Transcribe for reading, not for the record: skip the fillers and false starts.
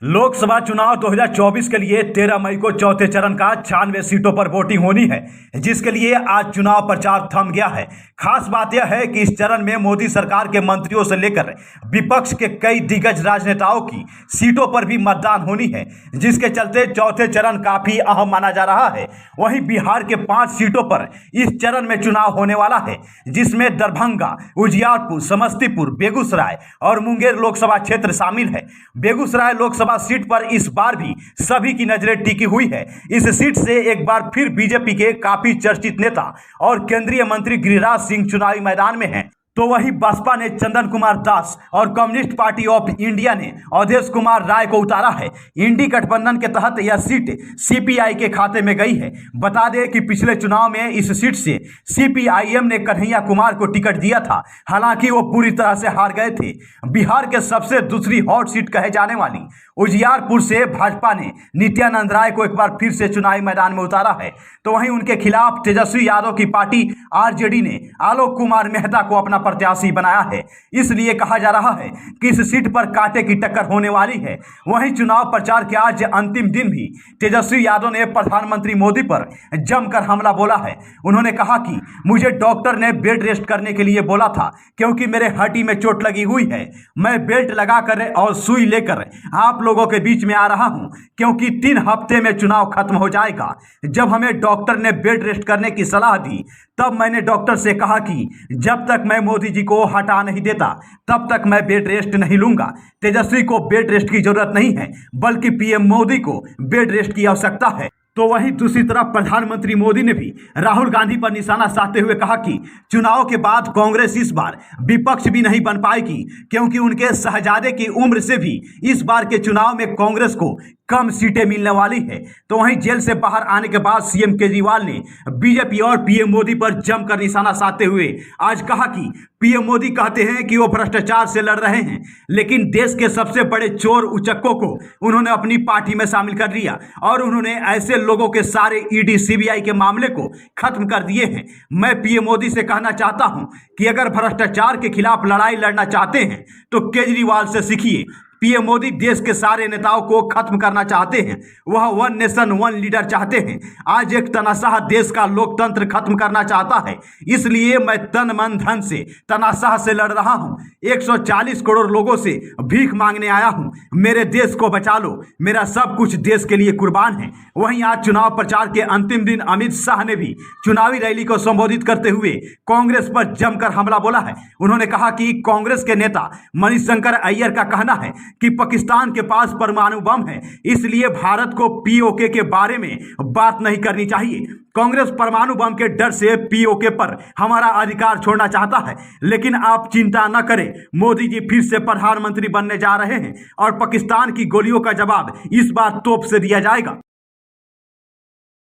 लोकसभा चुनाव 2024 के लिए 13 मई को चौथे चरण का 96 सीटों पर वोटिंग होनी है, जिसके लिए आज चुनाव प्रचार थम गया है। खास बात यह है कि इस चरण में मोदी सरकार के मंत्रियों से लेकर विपक्ष के कई दिग्गज राजनेताओं की सीटों पर भी मतदान होनी है, जिसके चलते चौथे चरण काफी अहम माना जा रहा है। वहीं बिहार के 5 सीटों पर इस चरण में चुनाव होने वाला है, जिसमें दरभंगा, उजियारपुर, समस्तीपुर, बेगूसराय और मुंगेर लोकसभा क्षेत्र शामिल है। बेगूसराय लोकसभा सीट पर इस बार भी सभी की नजरें टिकी हुई है। इस सीट से एक बार फिर बीजेपी के काफी चर्चित नेता और केंद्रीय मंत्री गिरिराज सिंह चुनावी मैदान में हैं। तो वहीं बसपा ने चंदन कुमार दास और कम्युनिस्ट पार्टी ऑफ इंडिया ने अवधेश कुमार राय को उतारा है। इंडी गठबंधन के तहत यह सीट सीपीआई के खाते में गई है। बता दें कि पिछले चुनाव में इस सीट से सीपीआईएम ने कन्हैया कुमार को टिकट दिया था, हालांकि वो पूरी तरह से हार गए थे। बिहार के सबसे दूसरी हॉट सीट कहे जाने वाली उजियारपुर से भाजपा ने नित्यानंद राय को एक बार फिर से चुनावी मैदान में उतारा है। तो वहीं उनके खिलाफ तेजस्वी यादव की पार्टी आरजेडी ने आलोक कुमार मेहता को अपना प्रत्याशी बनाया है। इसलिए कहा जा रहा है कि इस सीट पर कांटे की टक्कर होने वाली है। वहीं चुनाव प्रचार के आज अंतिम दिन भी तेजस्वी यादव ने प्रधानमंत्री मोदी पर जमकर हमला बोला है। उन्होंने कहा कि मुझे डॉक्टर ने बेड रेस्ट करने के लिए बोला था, क्योंकि मेरे हड्डी में चोट लगी हुई है। मैं बेल्ट लगाकर और सुई लेकर आप लोगों के बीच में आ रहा हूं, क्योंकि 3 हफ्ते में चुनाव खत्म हो जाएगा। जब हमें डॉक्टर ने बेड रेस्ट करने की सलाह दी, तब मैंने डॉक्टर से कहा कि जब तक मैं मोदी जी को हटा नहीं देता, तब तक मैं बेड रेस्ट नहीं लूंगा। तेजस्वी को बेड रेस्ट की जरूरत नहीं है, बल्कि पीएम मोदी को बेड रेस्ट की आवश्यकता है। तो वहीं दूसरी तरफ प्रधानमंत्री मोदी ने भी राहुल गांधी पर निशाना साधते हुए कहा कि चुनाव के बाद कांग्रेस इस बार विपक्ष भी नहीं बन पाएगी, क्योंकि उनके शहजादे की उम्र से भी इस बार के चुनाव में कांग्रेस को कम सीटें मिलने वाली है। तो वहीं जेल से बाहर आने के बाद सीएम केजरीवाल ने बीजेपी और पीएम मोदी पर जमकर निशाना साधते हुए आज कहा कि पीएम मोदी कहते हैं कि वो भ्रष्टाचार से लड़ रहे हैं, लेकिन देश के सबसे बड़े चोर उचक्कों को उन्होंने अपनी पार्टी में शामिल कर लिया और उन्होंने ऐसे लोगों के सारे ईडी सीबीआई के मामले को खत्म कर दिए हैं। मैं पीएम मोदी से कहना चाहता हूं कि अगर भ्रष्टाचार के खिलाफ लड़ाई लड़ना चाहते हैं तो केजरीवाल से सीखिए। पीएम मोदी देश के सारे नेताओं को खत्म करना चाहते हैं, वह 1 नेशन 1 लीडर चाहते हैं। आज एक तनाशाह देश का लोकतंत्र खत्म करना चाहता है, इसलिए मैं तन मन धन से तनाशाह से लड़ रहा हूं। 140 करोड़ लोगों से भीख मांगने आया हूं, मेरे देश को बचा लो, मेरा सब कुछ देश के लिए कुर्बान है। वहीं आज चुनाव प्रचार के अंतिम दिन अमित शाह ने भी चुनावी रैली को संबोधित करते हुए कांग्रेस पर जमकर हमला बोला है। उन्होंने कहा कि कांग्रेस के नेता मणिशंकर अय्यर का कहना है कि पाकिस्तान के पास परमाणु बम है, इसलिए भारत को पीओके के बारे में बात नहीं करनी चाहिए। कांग्रेस परमाणु बम के डर से पीओके पर हमारा अधिकार छोड़ना चाहता है, लेकिन आप चिंता न करें, मोदी जी फिर से प्रधानमंत्री बनने जा रहे हैं और पाकिस्तान की गोलियों का जवाब इस बार तोप से दिया जाएगा।